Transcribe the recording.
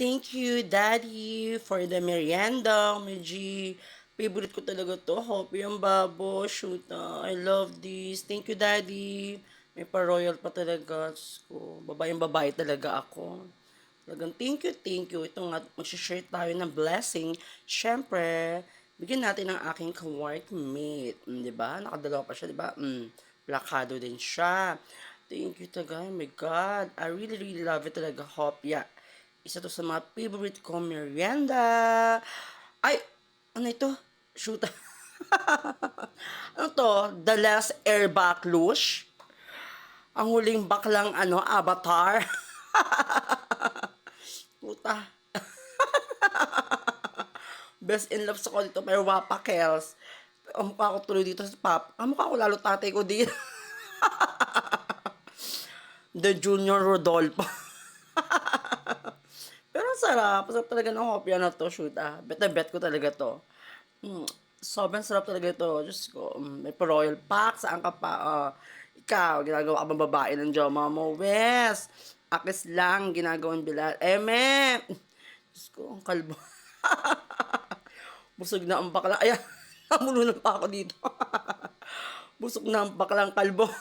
Thank you, Daddy, for the merienda. Medyo favorite ko talaga to. Hope yung babo. Shoot, I love this. Thank you, Daddy. May pa-royal pa talaga. Diyos ko, babayang babae talaga ako. Talagang thank you. Ito nga, mag-share tayo ng blessing. Siyempre, bigyan natin ng aking ka-workmate. Di ba? Nakadalawa pa siya, di ba? Plakado din siya. Thank you talaga. Oh my God. I really love it talaga. Hopya. Isa to sa mga favorite ko merienda. Ay, ano ito? Shoot. Ano to? The Last Air Baclush? Ang huling baklang avatar. Puta. Best in love sa ko dito, pero Wapa Kels. Ang mukha ko tuloy dito sa pop. Ang mukha ko lalo tatay ko dito. The Junior Rodolfo. Pero ang sarap. Sarap talaga ng hopya na to. Shoot Bet na bet ko talaga to. Sobrang sarap talaga ito. Diyos ko. May pa-royal pack. Saan ka pa? Ikaw, ginagawa ka bang babae ng joma mo? Wes! Akis lang, ginagawang bilal. Eme! Diyos ko, ang kalbo. Busog na ang bakla. Ayan, namulunod pa ako dito. Busog na ang baklang kalbo.